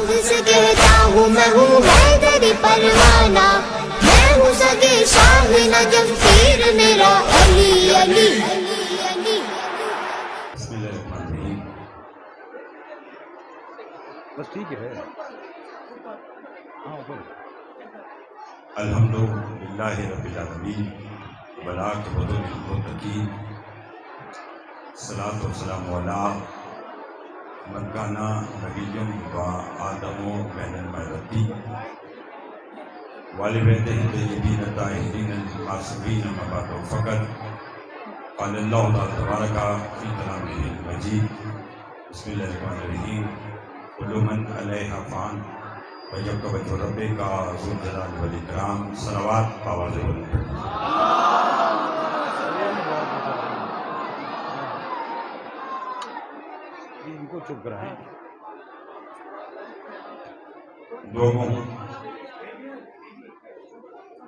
فخر سے کہتا ہوں میں ہوں حیدری پروانہ، میں ہوں سگے شاہ نجف پیر میرا علی علی۔ بسم اللہ الرحمن الرحیم۔ بس ٹھیک ہے ہاں اوپر الحمدللہ رب العالمین والعاقبۃ للمتقین، الصلاۃ والسلام علی من کان نبیا و آدم بین المرتین والبیتہ الطیبین الطاہرین المعصومین، اما بعد فقط قال اللہ تبارک فی کلامہ المجید، بسم اللہ الرحمن الرحیم، کل من علیہا فان وَيَبْقَ وَجْهُ رَبِّكَ ذُو الجلال والإکرام۔ صلوات آواز بلند۔ ان کو چپ کرائیں۔ لوگوں،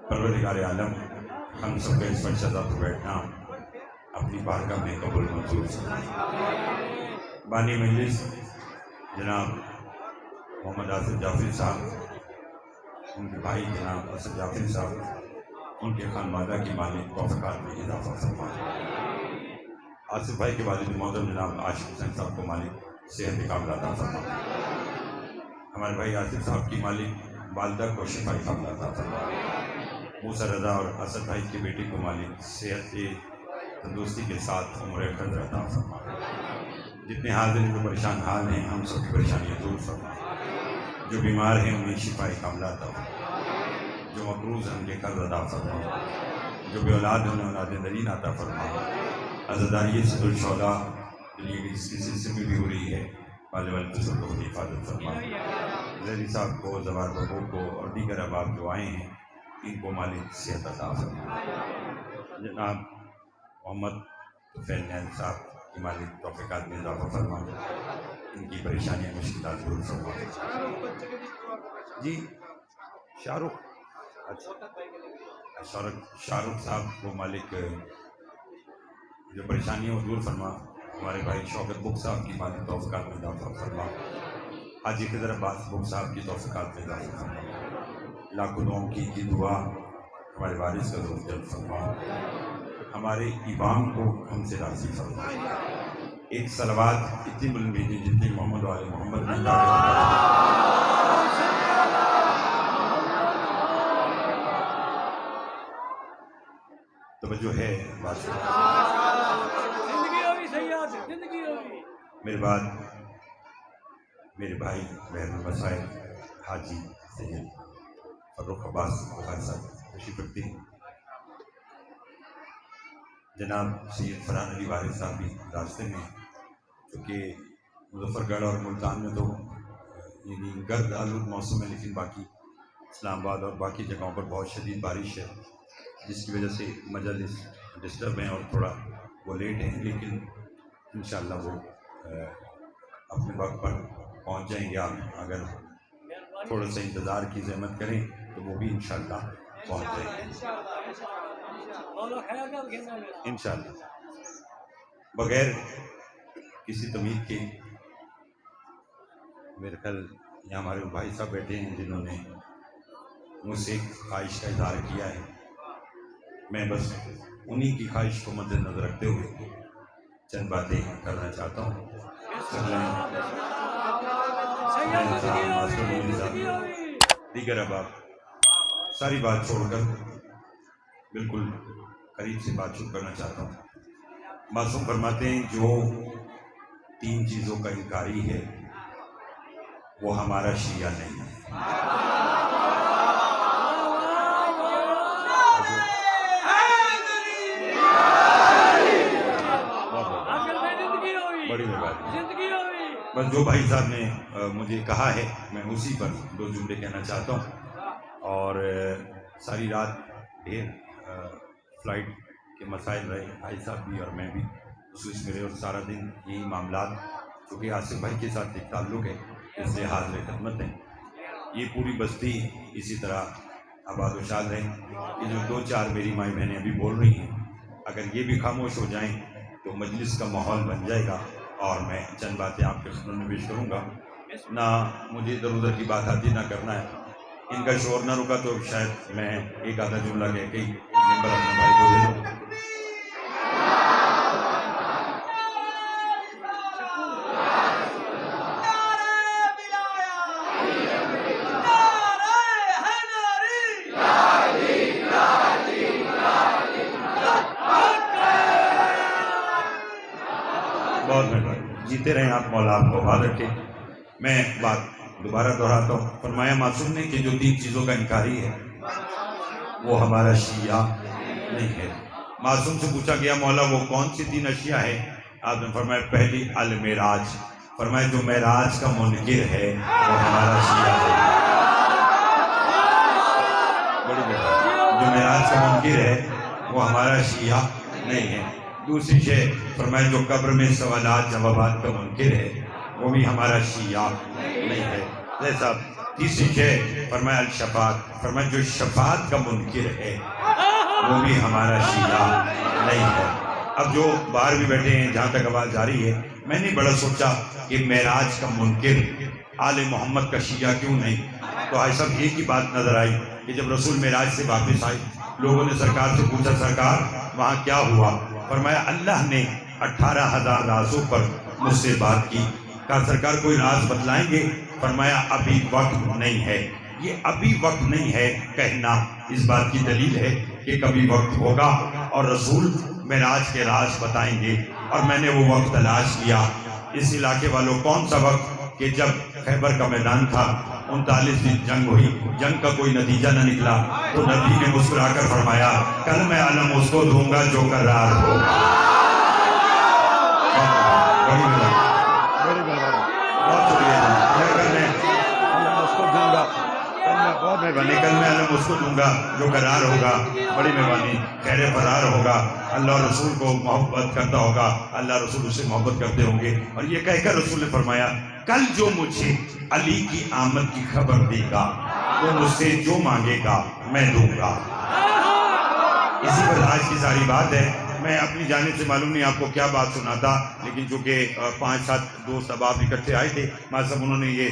پروردگار عالم ہم سب کا اس فرشتہ پر بیٹھنا اپنی بارگاہ میں قبول منظور سے۔ بانی مجلس جناب محمد آصف جعفری صاحب، ان کے بھائی جناب اسد جعفری صاحب، ان کے خانوادہ کی مالی توفیقات میں اضافہ فرمائے۔ آصف بھائی کے والد محترم جناب عاشق حسین صاحب کو مالک صحت کاملہ عطا فرمائے۔ ہمارے بھائی آصف صاحب کی مالک والدہ کو شفائی کاملہ عطا فرمائے۔ موسیٰ رضا اور اسد بھائی کی بیٹی کو مالک صحت کی تندرستی کے ساتھ عمر خضر عطا فرمائے۔ جتنے حاضر جو پریشان حال ہیں، ہم سب کی پریشانیاں دور فرمائے۔ جو بیمار ہیں انہیں شفاء کاملہ عطا فرمائے۔ جو مقروض ہیں انہیں قرض عطا فرمائے۔ جو بے اولاد ہیں انہیں اولاد نرین عطا فرمائے۔ عزاداری صد الشہداء دلیے کی جس کی سلسلے میں بھی ہو رہی ہے، والے والد کو حفاظت فرمائے۔ زہری صاحب کو، زوار بابو کو اور دیگر احباب جو آئے ہیں، ان کو مالک صحت عطا فرمائے۔ جناب محمد طفیل نیل صاحب کی مالک توفیقات میں اضافہ فرمائے، ان کی پریشانیاں مشکلات دور فرمائے۔ جی شاہ رخ، اچھا شاہ رخ صاحب کو مالک جو پریشانیاں وہ دور فرما۔ ہمارے بھائی شوکت بک صاحب کی مالک توفیقات میں اضافہ فرما۔ حاجی خضر عباس بک صاحب کی توفیقات میں اضافہ فرما۔ لاکھوں دعاؤں کی دعا ہمارے وارث کا ضرور جلب فرما۔ ہمارے امام کو ہم سے راضی فرما۔ ایک صلوات اتنی بلند بھیجی جتنی محمد و آل محمد نے توجہ ہے بات۔ میرے بعد میرے بھائی بہن المسائل حاجی سید فروخ عباس بخاری صاحب تشریف رکھتے ہیں۔ جناب سید فرحان علی وارث صاحب بھی راستے میں، کیونکہ مظفر گڑھ اور ملتان میں تو یعنی گرد آلود موسم ہے، لیکن باقی اسلام آباد اور باقی جگہوں پر بہت شدید بارش ہے، جس کی وجہ سے مجلس ڈسٹرب ہیں اور تھوڑا وہ لیٹ ہیں، لیکن انشاءاللہ وہ اپنے وقت پر پہنچ جائیں گے۔ آپ اگر تھوڑا سا انتظار کی زحمت کریں تو وہ بھی انشاءاللہ پہنچ جائیں گے انشاءاللہ۔ بغیر کسی تمید کے میرے خیال یہاں ہمارے بھائی صاحب بیٹھے ہیں جنہوں نے مجھ سے ایک خواہش کا اظہار کیا ہے، میں بس انہی کی خواہش کو مد نظر رکھتے ہوئے چند باتیں کرنا چاہتا ہوں۔ دیگر احباب ساری بات چھوڑ کر بالکل قریب سے بات شروع کرنا چاہتا ہوں۔ معصوم فرماتے ہیں جو 3 چیزوں کا انکاری ہے وہ ہمارا شیعہ نہیں ہے۔ بڑی مہربانی۔ بس جو بھائی صاحب نے مجھے کہا ہے میں اسی پر 2 جملے کہنا چاہتا ہوں۔ اور ساری رات ڈھیر فلائٹ کے مسائل رہے، بھائی صاحب بھی اور میں بھی خصوص میرے، اور سارا دن یہی معاملات، کیونکہ آصف بھائی کے ساتھ ایک تعلق ہے اس لیے حاضر خدمت ہیں۔ یہ پوری بستی اسی طرح آباد و شاد رہے۔ یہ جو 2-4 میری مائیں بہنیں ابھی بول رہی ہیں، اگر یہ بھی خاموش ہو جائیں تو مجلس کا ماحول بن جائے گا، اور میں چند باتیں آپ کے خدمت میں پیش کروں گا۔ نہ مجھے ادھر ادھر کی بات آتی نہ کرنا ہے. ان کا شور نہ رکا تو شاید میں ایک آدھا جملہ کہہ کے نمبر اپنے بھائی کو دے دوں. بہت مہربانی. جیتے رہیں آپ، مولا آپ کو آباد رکھے. میں بات دوبارہ دہراتا ہوں. فرمایا معصوم نے کہ جو 3 چیزوں کا انکاری ہے وہ ہمارا شیعہ نہیں ہے. معصوم سے پوچھا گیا مولا وہ کون سی 3 اشیاء ہیں؟ آپ نے فرمایا پہلی المعراج. فرمایا جو معراج کا منکر ہے وہ ہمارا شیعہ ہے. بڑی مہربانی. جو معراج کا منکر ہے وہ ہمارا شیعہ نہیں ہے. دوسری شے فرمایا جو قبر میں سوالات جوابات کا منکر ہے وہ بھی ہمارا شیعہ نہیں ہے. جیسا تیسری شے فرمایا الشفاعت. فرمایا جو شفاعت کا منکر ہے وہ بھی ہمارا شیعہ نہیں ہے. اب جو باہر بھی بیٹھے ہیں جہاں تک آواز جا رہی ہے، میں نے بڑا سوچا کہ معراج کا منکر آل محمد کا شیعہ کیوں نہیں. تو آج سب ایک ہی بات نظر آئی کہ جب رسول معراج سے واپس آئے لوگوں نے سرکار سے پوچھا سرکار وہاں کیا ہوا؟ فرمایا اللہ نے 18,000 رازوں پر مجھ سے بات کی. کہا سرکار کوئی راز بتلائیں گے؟ فرمایا ابھی وقت نہیں ہے. یہ ابھی وقت نہیں ہے کہنا اس بات کی دلیل ہے کہ کبھی وقت ہوگا اور رسول معراج کے راز بتائیں گے. اور میں نے وہ وقت تلاش کیا. اس علاقے والوں کون سا وقت کہ جب خیبر کا میدان تھا، 39 دن جنگ ہوئی، جنگ کا کوئی نتیجہ نہ نکلا، تو نبی نے مسکرا کر فرمایا کل میں علم اس کو دوں گا جو کرار ہو. بہت شکریہ. بہت مہربانی. کل میں علم اس کو دوں گا جو قرار ہوگا. بڑی مہربانی. خیر فرار ہوگا، اللہ رسول کو محبت کرتا ہوگا، اللہ رسول اس سے محبت کرتے ہوں گے. اور یہ کہہ کر رسول نے فرمایا کل جو مجھے علی کی آمد کی خبر دے گا وہ مجھ سے جو مانگے گا میں دوں گا. اسی پر آج کی ساری بات ہے. میں اپنی جانب سے معلوم نہیں آپ کو کیا بات سناتا، لیکن چونکہ 5-7 دوست احباب اکٹھے آئے تھے، ماں صاحب انہوں نے یہ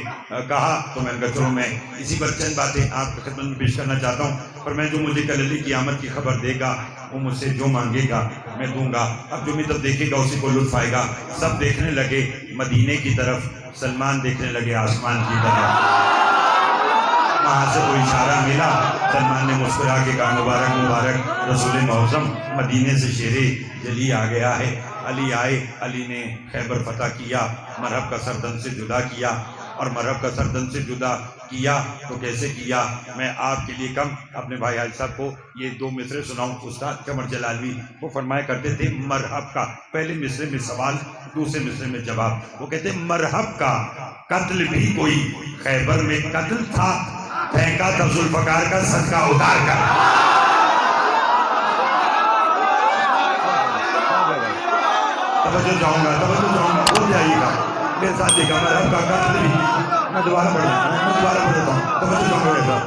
کہا تو میں نے کہا چلو میں اسی پر چند باتیں آپ کی خدمت میں پیش کرنا چاہتا ہوں. پر میں جو مجھے کل علی کی آمد کی خبر دے گا وہ مجھ سے جو مانگے گا میں دوں گا. اب جو میری طرف دیکھے گا اسی کو لطف آئے گا. سب دیکھنے لگے مدینے کی طرف، سلمان دیکھنے لگے آسمان کی طرف. وہاں سے کوئی اشارہ ملا، سلمان نے مسکرا کے کہا مبارک مبارک رسول معظم مدینے سے شیر جلی آ گیا ہے. علی آئے، علی نے خیبر فتح کیا، مرحب کا سردن سے جدا کیا. اور مرحب کا سردن سے جدا کیا تو کیسے کیا؟ میں آپ کے لیے کم اپنے بھائی حاج صاحب کو یہ 2 مصرے سناؤں. استاد قمر جلالوی وہ فرمایا کرتے تھے مرحب کا، پہلے مصرے میں سوال، دوسرے مصرے میں جواب. وہ کہتے ہیں مرحب کا قتل بھی کوئی خیبر میں قتل تھا، پھینکا تھا ذوالفقار کا صدقہ اتار کر. توجہ چاہوں گا بول جائیے گا میرے ساتھ. دیکھا مرحب کا قتل بھی، میں دوبارہ پڑھتا ہوں. توجہ چاہوں گا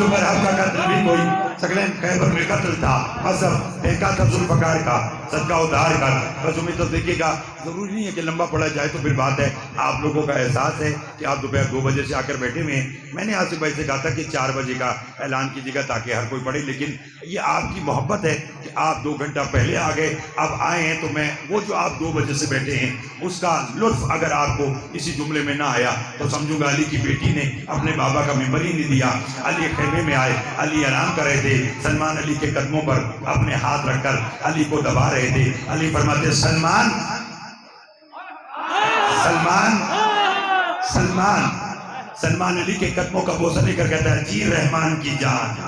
مرحب کا قتل بھی کوئی سکلین خیبر میں قتل تھا، حسب پھینکا تھا ذوالفقار کا صدقہ اتار کر. بس امید تو دیکھیے گا، ضروری نہیں ہے کہ لمبا پڑھا جائے تو پھر بات ہے. آپ لوگوں کا احساس ہے کہ آپ دوپہر 2 بجے سے آ کر بیٹھے ہوئے ہیں. میں نے آصف بھائی سے کہا تھا کہ 4 بجے کا اعلان کیجیے گا تاکہ ہر کوئی پڑھے، لیکن یہ آپ کی محبت ہے کہ آپ 2 گھنٹہ پہلے آ گئے. اب آئے ہیں تو میں وہ جو آپ 2 بجے سے بیٹھے ہیں اس کا لطف اگر آپ کو اسی جملے میں نہ آیا تو سمجھوں گا علی کی بیٹی نے اپنے بابا کا ممبر ہی نہیں دیا. علی خیمے میں آئے، علی آرام کر رہے تھے، سلمان علی کے قدموں پر اپنے ہاتھ رکھ کر علی کو دبا رہے تھے. علی فرماتے سلمان سلمان سلمان سلمان علی کے قدموں کا بوسہ لے کر کہتا ہے جی رحمان کی جان.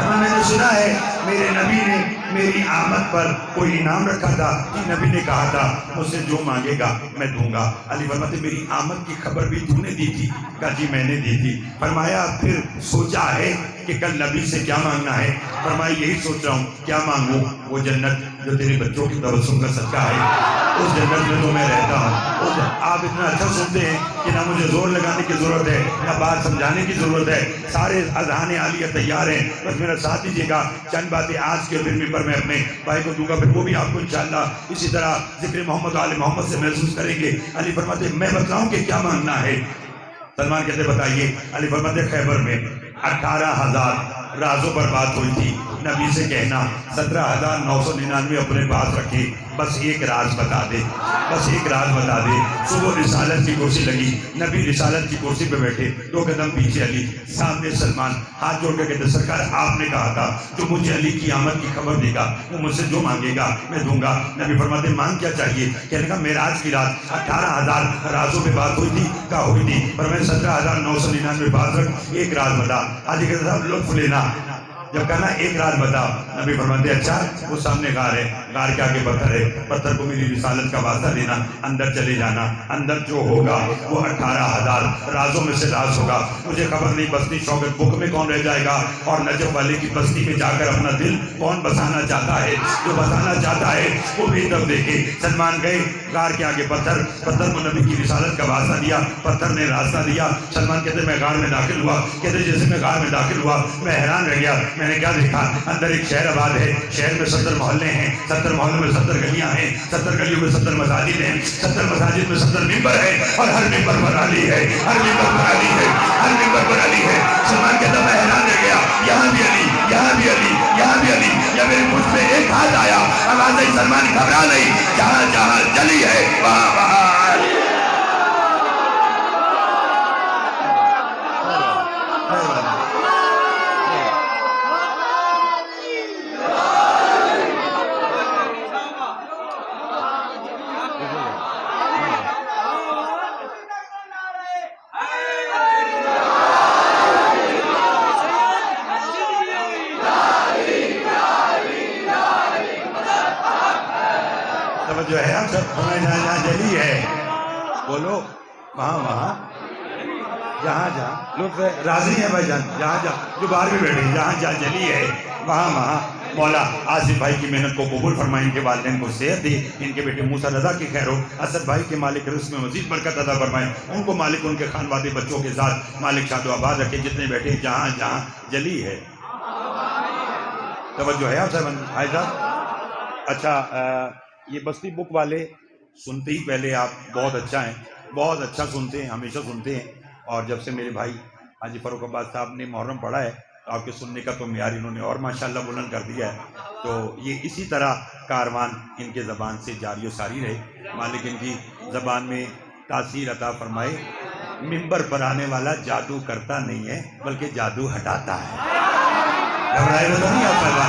میں نے سنا ہے میرے نبی نے میری آمد پر کوئی انعام رکھا تھا کہ نبی نے کہا تھا مجھ سے جو مانگے گا میں دوں گا. علی فرماتے میری آمد کی خبر بھی تو نے دی تھی؟ کہا جی میں نے دی تھی. فرمایا پھر سوچا ہے کہ کہ کل نبی سے کیا مانگنا ہے؟ فرمایا یہی سوچ رہا ہوں کیا مانگوں، وہ جنت جو تیرے بچوں کی تبسم کا صدقہ ہے، اس جنت میں تو میں رہتا ہوں۔ آپ اتنا اچھا سنتے ہیں کہ نہ مجھے زور لگانے کی ضرورت ہے نہ بات سمجھانے کی ضرورت ہے، سارے اذہان عالیہ تیار ہیں، بس میرا ساتھ دیجیے گا۔ چند باتیں آج کے پھر ممبر میں اپنے بھائی کو دوں گا، پھر وہ بھی آپ کو انشاءاللہ اسی طرح ذکر محمد و آل محمد سے محسوس کریں گے۔ علی فرماتے میں بتلاؤں کہ کیا مانگنا ہے؟ سلمان کہتے بتائیے۔ علی فرماتے خیبر میں 18,000 رازوں پر بات ہوئی تھی، نبی سے کہنا 17,999 اپنے پاس رکھے، بس ایک راز بتا دے، بس ایک راز بتا دے۔ صبح رسالت کی کرسی لگی، نبی رسالت کی کرسی پہ بیٹھے، 2 قدم پیچھے علی، سامنے سلمان، ہاتھ جوڑ کے کہتے سرکار آپ نے کہا تھا جو مجھے علی کی آمد کی خبر دے گا وہ مجھ سے جو مانگے گا میں دوں گا۔ نبی فرماتے مانگ کیا چاہیے؟ کہنے کا معراج کی رات 18,000 رازوں پہ بات ہوئی تھی، کہا ہوئی تھی، پر میں 17,999 پاس رکھ، ایک راز بتا۔ علی کہتے صاحب لطف لینا، جب کہنا ایک راز بتا، نبی فرماتے اچھا وہ سامنے غار ہے، غار کے آگے پتھر ہے، پتھر کو میری رسالت کا واسطہ دینا، اندر چلے جانا، اندر جو ہوگا وہ 18,000 رازوں میں سے راز ہوگا۔ مجھے خبر نہیں بستی شوکت بک میں کون رہ جائے گا اور نجف والے کی بستی میں جا کر اپنا دل کون بسانا چاہتا ہے، جو بسانا چاہتا ہے وہ بھی تب دیکھے۔ سلمان گئے غار کے آگے، پتھر کو نبی کی رسالت کا واسطہ دیا، پتھر نے راستہ دیا۔ سلمان کہتے میں غار میں داخل ہوا، کہتے جیسے میں غار میں داخل ہوا میں حیران رہ گیا، میں نے کیا دیکھا؟ اندر ایک شہر آباد ہے، شہر میں 70 محلے ہیں، 70 محلوں میں 70 گلیاں ہیں، 70 گلیوں میں 70 مساجد ہیں، 70 مساجد میں 70 ممبر ہیں، اور ہر ممبر پر علی ہے، ہر ممبر پر علی ہے، ہر ممبر پر علی ہے۔ سلمان کہتا میں حیران رہ گیا، یہاں بھی علی، یہاں بھی علی، یہاں بھی علی۔ یا میرے مجھ پہ ایک ہاتھ آیا، آواز آئی سلمان گھبرا نہیں، جہاں جہاں جلی ہے وہاں وہاں علی۔ جو ہے آپ سب ہمیں جہاں جہاں جلی ہے بولو وہاں وہاں جہاں جہاں لوگ راضی ہیں بھائی جان، جہاں جہاں جو باہر بھی بیٹھے جہاں جہاں جلی ہے وہاں وہاں۔ مولا آصف بھائی کی محنت کو قبول فرمائے، ان کے والدین کو صحت دے، ان کے بیٹے موسیٰ رضا کی خیر ہو، اسد بھائی کے مالک رزق میں مزید برکت عطا فرمائے، ان کو مالک ان کے خانوادے بچوں کے ساتھ مالک شاد و آباد رکھے، جتنے بیٹھے جہاں جہاں جلی ہے۔ توجہ ہے آپ صاحب؟ اچھا یہ بستی بک والے سنتے ہی پہلے آپ بہت اچھا ہیں، بہت اچھا سنتے ہیں، ہمیشہ سنتے ہیں، اور جب سے میرے بھائی حاجی فاروق عباس صاحب نے محرم پڑھا ہے تو آپ کے سننے کا تو معیار انہوں نے اور ماشاءاللہ بلند کر دیا ہے۔ تو یہ اسی طرح کاروان ان کے زبان سے جاری و ساری رہے، مالک ان کی زبان میں تاثیر عطا فرمائے۔ ممبر پر آنے والا جادو کرتا نہیں ہے بلکہ جادو ہٹاتا ہے۔ گھبرائے تو نہیں آپ صاحب؟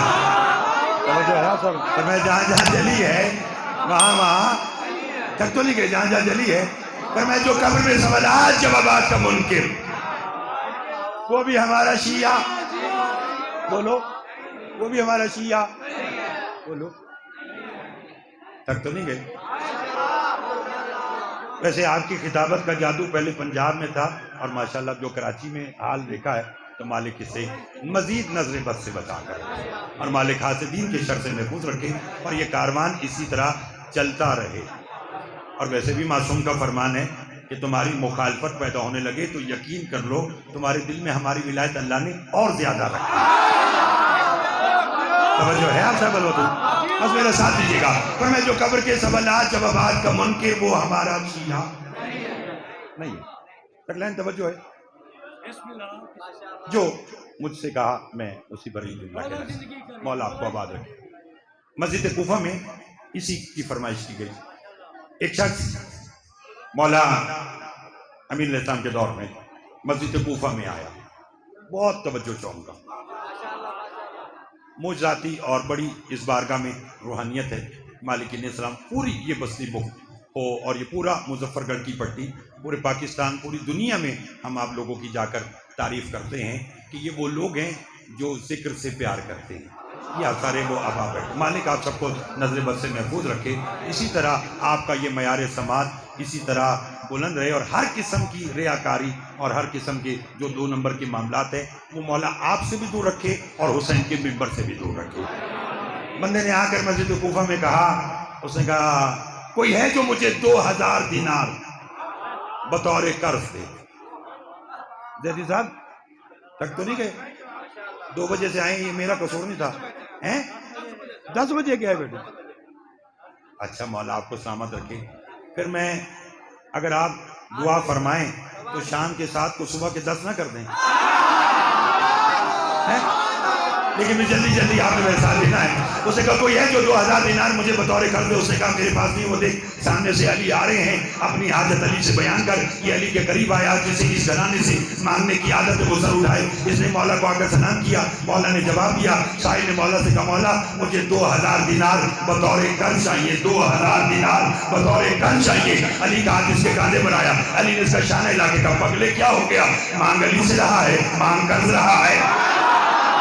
تو میں جہاں جہاں جلی ہے وہاں وہاں تک تو نہیں گئے، جہاں جہاں جلی ہے، پر میں جو قبر میں سوالات جوابات کا منکر، وہ بھی ہمارا شیعہ، بولو وہ بھی ہمارا شیعہ، بولو تک تو نہیں گئے۔ ویسے آپ کی خطابت کا جادو پہلے پنجاب میں تھا، اور ماشاءاللہ جو کراچی میں حال دیکھا ہے تو مالک اسے مزید نظر بد سے بچا کر اور مالک حاسدین کے شر سے محفوظ رکھے، اور یہ کاروان اسی طرح چلتا رہے۔ اور ویسے بھی معصوم کا فرمان ہے کہ تمہاری مخالفت پیدا ہونے لگے تو یقین کر لو تمہارے دل میں ہماری ولایت اللہ نے اور زیادہ رکھا۔ توجہ ہے آپ صاحب الوطن؟ بس میرا ساتھ دیجیے گا، پر میں جو قبر کے سوالات جوابات کا منکر وہ ہمارا شیعہ نہیں ہے۔ تکلین توجہ ہے؟ جو مجھ سے کہا میں اسی پر اللہ کہنا، مولا آپ کو آباد رکھے۔ مسجد کوفہ میں اسی کی فرمائش کی گئی، ایک شخص مولا امین علیہ السلام کے دور میں مسجد کوفہ میں آیا، بہت توجہ چونکا، معجزاتی اور بڑی اس بارگاہ میں روحانیت ہے۔ مالک علیہ السلام پوری یہ بستی بک ہو اور یہ پورا مظفر گڑھ کی پٹی، پورے پاکستان پوری دنیا میں ہم آپ لوگوں کی جا کر تعریف کرتے ہیں کہ یہ وہ لوگ ہیں جو ذکر سے پیار کرتے ہیں۔ یہ آپ سارے وہ اب آپ بیٹھے، مالک آپ سب کو نظر بد سے محفوظ رکھے۔ اسی طرح آپ کا یہ معیار سماعت اسی طرح بلند رہے اور ہر قسم کی ریاکاری اور ہر قسم کے جو 2 نمبر کے معاملات ہیں وہ مولا آپ سے بھی دور رکھے اور حسین کے منبر سے بھی دور رکھے. بندے نے آ کر مسجد کوفہ میں کہا، اس نے کہا کوئی ہے جو مجھے 2000 دینار بطور قرض دے. زیدی صاحب تک تو نہیں گئے، 2 بجے سے آئے، یہ میرا قصور نہیں تھا. 10 بجے گئے بیٹے. اچھا مولا آپ کو سلامت رکھے. پھر میں اگر آپ دعا فرمائیں تو شام کے 7 کو صبح کے 10 نہ کر دیں. لیکن میں جلدی آپ نے ویسا لینا ہے. اس نے کہا کوئی ہے جو 2000 دینار مجھے بطور قرض دے. اس نے کہا میرے پاس نہیں. وہ دیکھ سامنے سے علی آ رہے ہیں اپنی حاجت علی سے بیان کر. یہ علی کے قریب آیا جسے اس گھرانے سے مانگنے کی عادت ہے وہ سر اٹھائے. اس نے مولا کو آ کر سلام کیا. مولا نے جواب دیا. سائل نے مولا سے کہا مولا مجھے 2000 دینار بطور قرض چاہیے. 2000 دینار بطور قرض چاہیے. علی کا ہاتھ اس کے کاندھے پر آیا. علی نے اس کا شانہ ہلا کے کہا پگلے کیا ہو گیا؟ مانگ علی سے رہا ہے، مانگ قرض رہا ہے.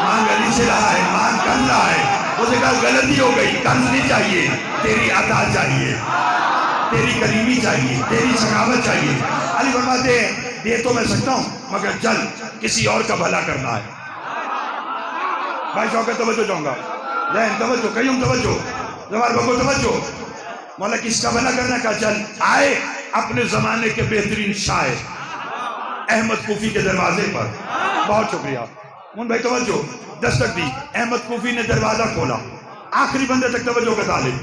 مانگ علی سے رہا ہے، مانگ قرض رہا ہے. اسے کہا غلطی ہو گئی، قرض نہیں چاہیے، تیری عطا چاہیے، تیری کریمی چاہیے، تیری سخاوت چاہیے. علی فرماتے ہیں دے تو میں سکتا ہوں مگر چل کسی اور کا بھلا کرنا ہے. بھائی شوکت توجہ چاہوں گا. ذہن توجہ، قیوم توجہ، زمار بگو توجہ. مولا کس کا بھلا کرنا؟ کہا چل. آئے اپنے زمانے کے بہترین شاعر احمد کوفی کے دروازے پر. بہت شکریہ مون بھائی توجہ. دستک دی. احمد کوفی نے دروازہ کھولا. آخری بندے تک توجہ کا طالب.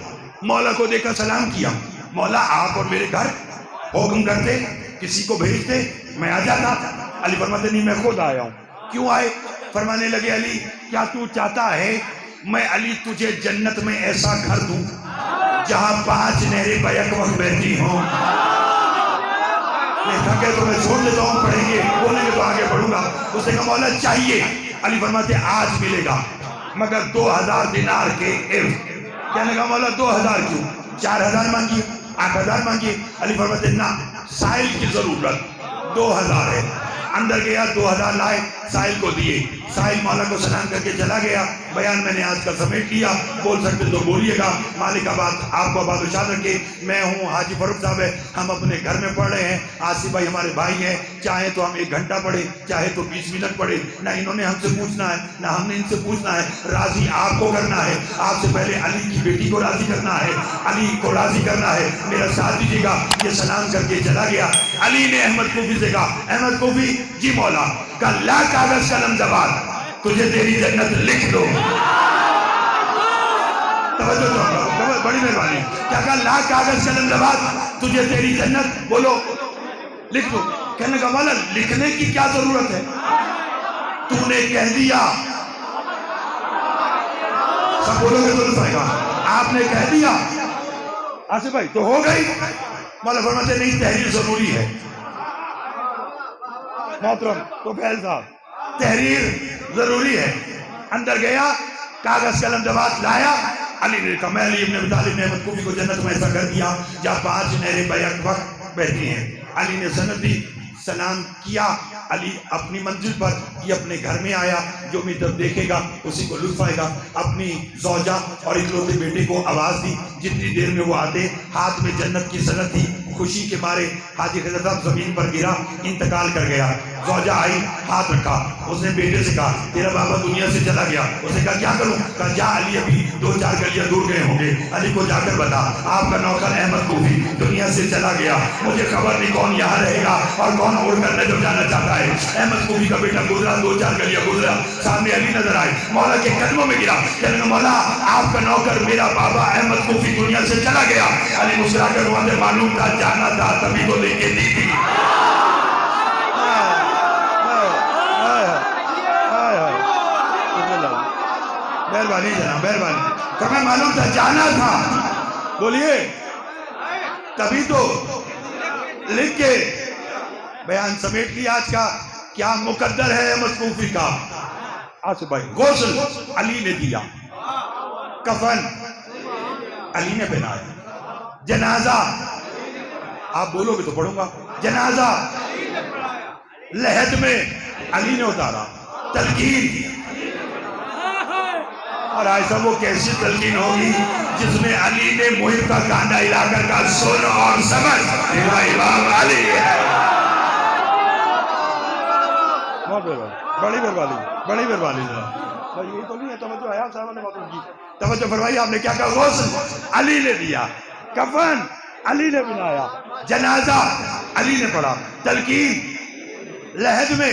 مولا کو دیکھا سلام کیا. مولا آپ اور میرے گھر حکم کرتے کسی کو بھیجتے میں آ جاتا. علی فرماتے نہیں میں خود آیا ہوں. کیوں آئے؟ فرمانے لگے علی کیا تو چاہتا ہے میں علی تجھے جنت میں ایسا گھر دوں جہاں 5 نہریں بیک وقت بہتی ہوں؟ تھکے تو میں چھوڑ دیتا ہوں، پڑھیں گے بولیں گے تو آگے بڑھوں گا. اس نے کہا مولا چاہیے. علی فرماتے آج ملے گا مگر 2000 دینار کے عوض. کہنے کا مولا 2000 کیوں؟ 4000 مانگیے، 8000 مانگیے. علی فرماتے نہ، سائل کی ضرورت 2000 ہے. اندر گیا 2000 لائے، سائل کو دیے. سائل مولا کو سلام کر کے چلا گیا. بیان میں نے آج کا سمیٹ لیا. بول سکتے تو بولیے گا. مالک آباد آپ کو آباد و شاد رکھے. میں ہوں حاجی فاروق صاحب ہے. ہم اپنے گھر میں پڑھ رہے ہیں. آصف بھائی ہمارے بھائی ہیں. چاہے تو ہم 1 گھنٹہ پڑھیں، چاہے تو 20 منٹ پڑھیں. نہ انہوں نے ہم سے پوچھنا ہے نہ ہم نے ان سے پوچھنا ہے. راضی آپ کو کرنا ہے. آپ سے پہلے علی کی بیٹی کو راضی کرنا ہے، علی کو راضی کرنا ہے. میرا ساتھ دیجیے گا. یہ سلام کر کے چلا گیا. علی نے احمد کوفی سے کہا احمد کوفی جی مولا. کہا لا کاغذ قلم زبان تجھے تیری جنت لکھ دو. توجہ تو بڑی مہربانی. کیا کہا لا کاغذ قلم زبان تجھے تیری جنت بولو لکھ دو. کہنے کا مولا لکھنے کی کیا ضرورت ہے؟ تو نے کہہ دیا. سب بولو گے تو آئے گا. آپ نے کہہ دیا آصف بھائی تو ہو گئی. مولا فرماتے نہیں تحریر ضروری ہے. محترم تو فیل صاحب تحریر ضروری ہے. اندر گیا کاغذ قلم جواب لایا. علی نے کہا میں علی ابن ابی طالب نے احمد کوفی کو جنت میں ایسا کر دیا جہاں 5 نہریں بیک وقت بہتی ہیں. علی نے سند دی، سلام کیا. علی اپنی منزل پر یہ اپنے گھر میں آیا. جو بھی جب دیکھے گا اسی کو لطف آئے گا. اپنی زوجہ اور اکلوتے بیٹے کو آواز دی. جتنی دیر میں وہ آتے ہاتھ میں جنت کی سند تھی. خوشی کے مارے حاجی خضر صاحب زمین پر گرا، انتقال کر گیا. زوجہ آئی، ہاتھ رکھا. اس نے بیٹے سے کہا تیرا بابا دنیا سے چلا گیا. اس نے کہا کیا کروں؟ کہا جا علی ابھی 2-4 گلیاں دور گئے ہوں گے. علی کو جا کر بتا آپ کا نوکر احمد کوفی دنیا سے چلا گیا. مجھے خبر نہیں کون یہاں رہے گا اور کون اڑ کر نظر جانا چاہتا ہے. احمد کوفی کا بیٹا گزرا، 2-4 گلیاں گزرا، سامنے علی نظر آئے. مولا کے قدموں میں گرا. کہنے مولا آپ کا نوکر میرا بابا احمد کوفی دنیا سے چلا گیا. علی مسکرا کر وہاں سے معلوم تھا جانا تھا تبھی تو لے کے دی تھی. مہربانی جناب مہربانی. تو میں معلوم تھا جانا تھا. بولیے تبھی تو لکھ کے بیان سمیٹ لیا. آج کا کیا مقدر ہے احمد کوفی کا؟ آصف بھائی غسل علی نے دیا، کفن علی نے پہنایا، جنازہ آپ بولو گے تو پڑھوں گا. جنازہ لحد میں علی نے اتارا، تلقین اور ایسا وہ کیسی تلقین ہوگی جس میں علی نے محب کا کانڈا ہلا کر کہا سن اور سمجھ میرا امام علی ہے. بڑی مہربانی یہی تو نہیں ہے. توجہ ہے آپ صاحب نے باتوں کی توجہ فرمائی. آپ نے کیا کہا؟ غسل علی نے دیا, کفن علی نے بنایا, جنازہ علی نے پڑھا, تلقین لحد میں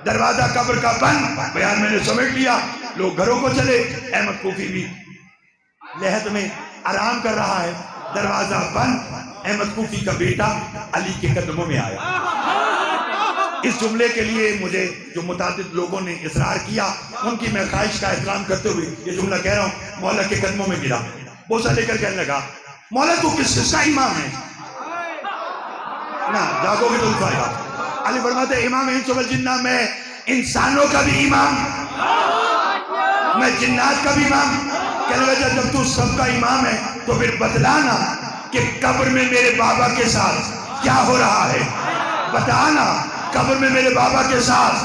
دروازہ قبر کا بند. بیان میں نے سمیٹ لیا, لوگ گھروں کو چلے. احمد کوفی بھی لحد میں آرام کر رہا ہے, دروازہ بند. احمد کوفی کا بیٹا علی کے قدموں میں آیا. اس جملے کے لیے مجھے جو متعدد لوگوں نے اصرار کیا, ان کی میں خواہش کا احترام کرتے ہوئے یہ جملہ کہہ رہا ہوں. مولا کے قدموں میں گرا, بوسہ لے کر کہنے لگا مولا تو کس کا امام ہے؟ نہ جاگو گے تو اٹھائے گا. علی فرماتے امام انس والجنہ, میں انسانوں کا بھی امام, میں جنات کا بھی امام. کہنے لگا جب تو سب کا امام ہے تو پھر بتلانا کہ قبر میں میرے بابا کے ساتھ کیا ہو رہا ہے, بتانا قبر میں میرے بابا کے ساتھ.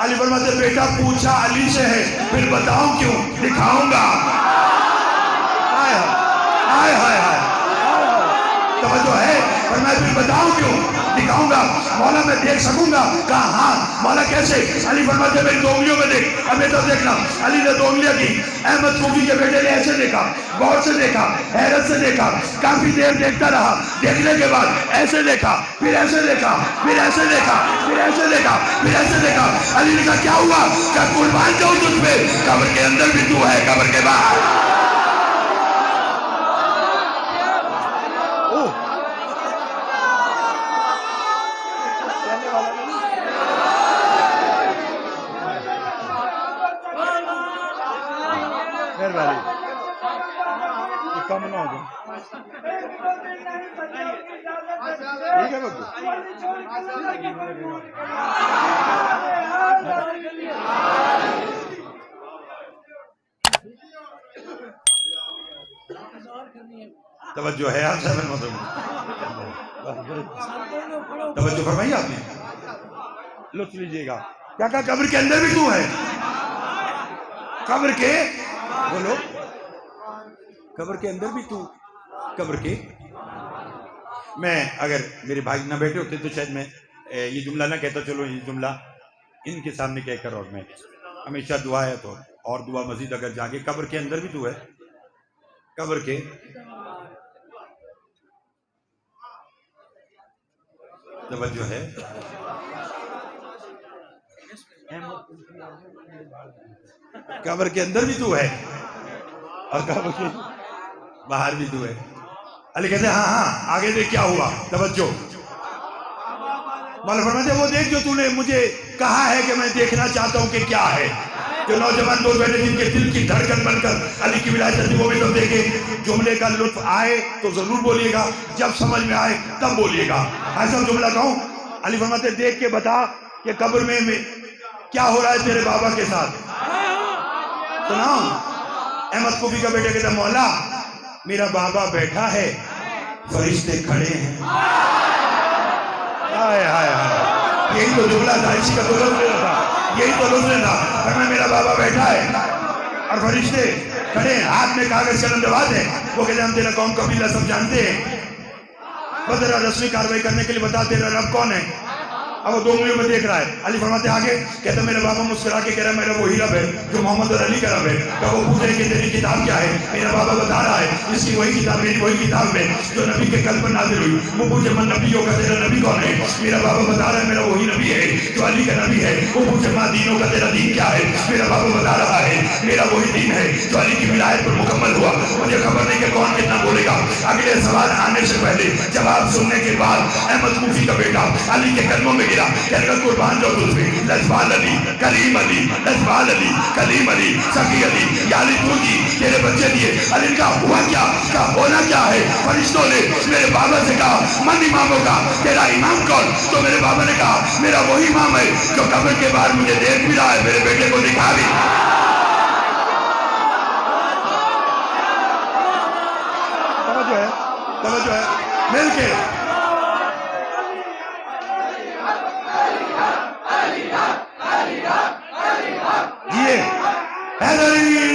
علی فرماتے بیٹا پوچھا علی سے ہے, پھر بتاؤں کیوں, دکھاؤں گا. آئے ہائے ہائے توجہ ہے. اور میں پھر بتاؤں کیوں, دکھاؤں گا. مولا میں دیکھ سکوں گا؟ کہا ہاں. مولا کیسے؟ علی فرماتے میری دو انگلیوں میں دیکھ. اب یہ تو دیکھنا. علی نے دو انگلیاں کی. احمد کوفی کے بیٹے نے ایسے دیکھا, غور سے دیکھا, حیرت سے دیکھا, کافی دیر دیکھتا رہا. دیکھنے کے بعد ایسے دیکھا, پھر ایسے دیکھا, پھر ایسے دیکھا, پھر ایسے دیکھا, پھر ایسے دیکھا. علی نے کہا کیا ہوا؟ کہ قربان جاؤں تجھ پہ, قبر کے اندر بھی تو ہے, قبر کے باہر. کم نہ ہو ٹھیک ہے بابو. توجہ ہے آپ صاحب المحترم, توجہ فرمائی آپ نے, لطف لیجئے گا. کیا کہا؟ قبر کے اندر بھی تو ہے, قبر کے بولو, قبر کے اندر بھی تو, قبر کے. میں اگر میرے بھائی نہ بیٹھے ہوتے تو شاید میں یہ جملہ نہ کہتا. چلو یہ جملہ ان کے سامنے کہہ کر, اور میں ہمیشہ دعا ہے تو اور دعا مزید اگر جاگے. قبر کے اندر بھی تو ہے, قبر کے توجہ ہے. قبر کے اندر بھی تو ہے اور قبر کے باہر بھی تو ہے. علی کہتے ہیں ہاں ہاں آگے دیکھ کیا ہوا. توجہ. مولا فرماتے ہیں وہ دیکھ جو تو نے مجھے کہا ہے کہ میں دیکھنا چاہتا ہوں کہ کیا ہے. جو نوجوان دوست بیٹھے جن کے دل کی دھڑکن بن کر علی کی ولایت چلتی, وہ بھی تب دیکھیں. جملے کا لطف آئے تو ضرور بولیے گا, جب سمجھ میں آئے تب بولیے گا. ایسا جملہ کہوں. علی فرماتے ہیں دیکھ کے بتا کہ قبر میں کیا ہو رہا ہے تیرے بابا کے ساتھ. سناؤں. احمد کوفی کا بیٹا کہتا مولا میرا بابا بیٹھا ہے, فرشتے کھڑے ہیں. ہائے ہائے ہائے, یہی تو جملہ تھا, اسی کا تو لطف لینا تھا, یہی تو لطف لینا تھا. فرمایا میرا بابا بیٹھا ہے اور فرشتے کھڑے ہیں, ہاتھ میں کاغذ قلم دباتے ہیں. وہ کہتے ہیں ہم تیرا قوم قبیلہ سب جانتے ہیں, بس ذرا رسمی کاروائی کرنے کے لیے بتا تیرا رب کون ہے. اب وہ دو انگلیوں میں دیکھ رہا ہے. علی فرماتے آگے کہتا میرا بابا مسکرا کے کہہ رہا ہے میرا وہی رب ہے جو محمد اور علی کا رب ہے. کہ وہ پوچھے کہ تیری کتاب کیا ہے. میرا بابا بتا رہا ہے اس کی وہی کتاب, میری وہی کتاب ہے جو نبی کے قلب پر نازل ہوئی. وہ پوچھے من نبیوں کا تیرا نبی کون ہے. میرا بابا بتا رہا ہے میرا وہی نبی ہے جو علی کا نبی ہے. وہ پوچھے ماں دینوں کا تیرا دین کیا ہے. میرا بابا بتا رہا ہے میرا وہی دین ہے جو علی کی ولایت پر مکمل ہوا. مجھے خبر نہیں کہ کون کتنا بولے گا. اگلے سوال آنے سے پہلے جواب سننے کے بعد احمد کوفی کا بیٹا علی کے قدموں میں گرا. کہنے لگا قربان جاؤ تجھ پہ, لجپال علی, کلیم علی, لجپال علی, کلیم علی, سخی علی, یا علی تو جی تیرے بچے دیے. علی کا ہوا کیا, کا ہونا کیا ہے. فرشتوں نے میرے بابا سے کہا من اماموں کا, تیرا امام کون. تو میرے بابا نے کہا میرا وہی امام ہے جو قبر کے باہر مجھے دیکھ بھی رہا ہے, میرے بیٹے کو دکھا بھی. توجہ ہے, توجہ ہے, مل کے حیدری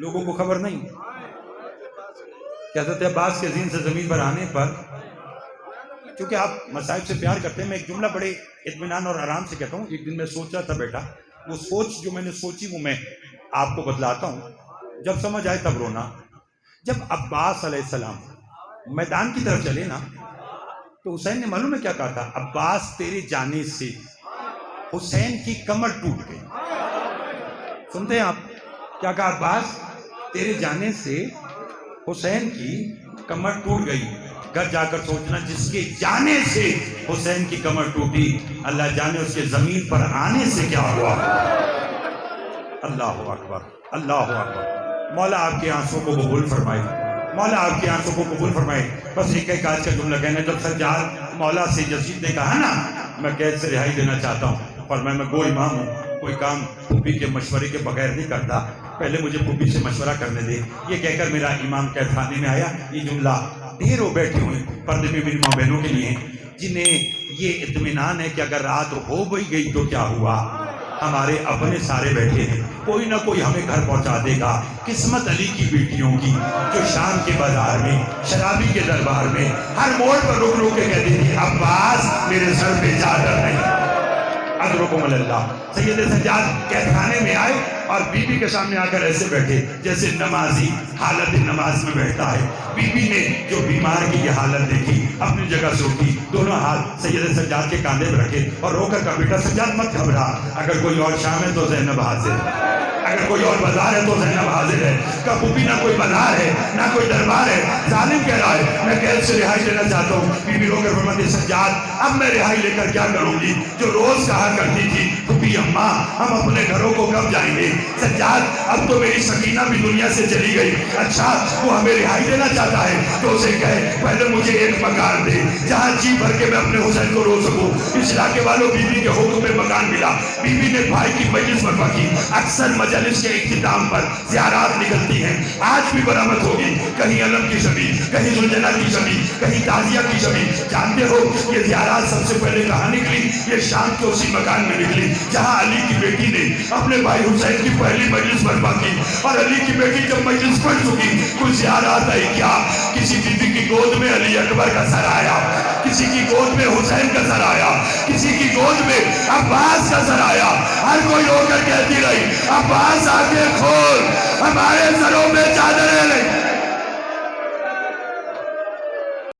لوگوں کو خبر نہیں کہ حضرت عباس کے ذہن سے زمین پر آنے پر، کیونکہ آپ مصائب سے پیار کرتے ہیں، میں ایک جملہ بڑے اطمینان اور آرام سے کہتا ہوں. ایک دن میں سوچ رہا تھا بیٹا، وہ سوچ جو میں نے سوچی وہ میں آپ کو بتلاتا ہوں، جب سمجھ آئے تب رونا. جب عباس علیہ السلام میدان کی طرف چلے نا تو حسین نے معلوم ہے کیا کہا تھا؟ عباس تیرے جانے سے حسین کی کمر ٹوٹ گئی. سنتے ہیں آپ کیا کہا؟ عباس تیرے جانے سے حسین کی کمر ٹوٹ گئی. گھر جا کر سوچنا، جس کے جانے سے حسین کی کمر ٹوٹی، اللہ جانے اس کے زمین پر آنے سے کیا ہوا. اللہ اکبر، اللہ اکبر. مولا آپ کے آنسوں کو قبول فرمائے، مولا آپ کے آنسوں کو قبول فرمائے. بس ایک آج کا جملہ کہنا، جب سجاد مولا سے یزید نے کہا نا میں قید سے رہائی دینا چاہتا ہوں، اور میں گو امام ہوں، کوئی کام پھوپھی کے مشورے کے بغیر نہیں کرتا، پہلے مجھے پھوپھی سے مشورہ کرنے دے، یہ کہہ کر میرا امام قید خانے میں آیا. یہ جملہ ڈھیروں بیٹھے ہوئے پردے میں میری ماں بہنوں کے لیے جنہیں یہ اطمینان ہے کہ اگر رات ہو بھی گئی تو کیا ہوا، ہمارے اپنے سارے بیٹھے ہیں، کوئی نہ کوئی ہمیں گھر پہنچا دے گا. قسمت علی کی بیٹیوں کی جو شام کے بازار میں، شرابی کے دربار میں ہر موڑ پر رک رک کے کہتی تھی عباس میرے سر پہ چادر نہیں. ادرکم اللہ. سید سجاد قید خانے میں آئے اور بی بی کے سامنے آ کر ایسے بیٹھے جیسے نمازی حالت نماز میں بیٹھتا ہے. بی بی نے جو بیمار کی یہ حالت دیکھی اپنی جگہ سے اٹھی، دونوں ہاتھ سید سجاد کے کاندھے پہ رکھے اور رو کر کہا بیٹا سجاد مت گھبرا، اگر کوئی اور شام ہے تو زینب حاضر ہے، اگر کوئی اور بازار ہے تو زینب حاضر ہے. کا پھوپھی نہ کوئی بازار ہے نہ کوئی دربار ہے، ظالم کہہ رہا ہے میں قید سے رہائی لینا چاہتا ہوں. بی بی رو کر فرماتی سجاد اب میں رہائی لے کر کیا کروں گی، جو روز کہا کرتی تھی پھوپھی اماں ہم اپنے گھروں کو کب جائیں گے. سجاد اب تو میری سکینہ بھی دنیا سے چلی گئی، اچھا وہ ہمیں رہائی دینا چاہتا ہے تو اسے کہے پہلے مجھے ایک مکان دے جہاں جی بھر کے میں اپنے حسین کو رو سکوں. اس علاقے والوں بی بی کے حکم میں مکان ملا. بی بی نے بھائی کی مجلس برپا کی. اکثر مجلس کے اختتام پر زیارات نکلتی ہیں، آج بھی برآمد ہوگی، کہیں علم کی شبی، کہیں زلجنا کی شبی، کہیں تازیہ کی شبی. جانتے ہو یہ زیارات سب سے پہلے کہاں نکلی؟ یہ شام کے اسی مکان میں نکلی جہاں علی کی بیٹی نے اپنے بھائی حسین کی پہلی مجلس برپا کی. اور علی کی بیٹی جب مجلس پڑھ چکی کوئی زیارات آئی کیا؟ کسی بی بی کی گود میں علی اکبر کا سر آیا، کسی کی گود میں حسین کا سر آیا، کسی کی گود میں عباس کا سر آیا. ہر کوئی رو کر کہتی رہی عباس آنکھیں کھول، ہمارے سروں میں چادر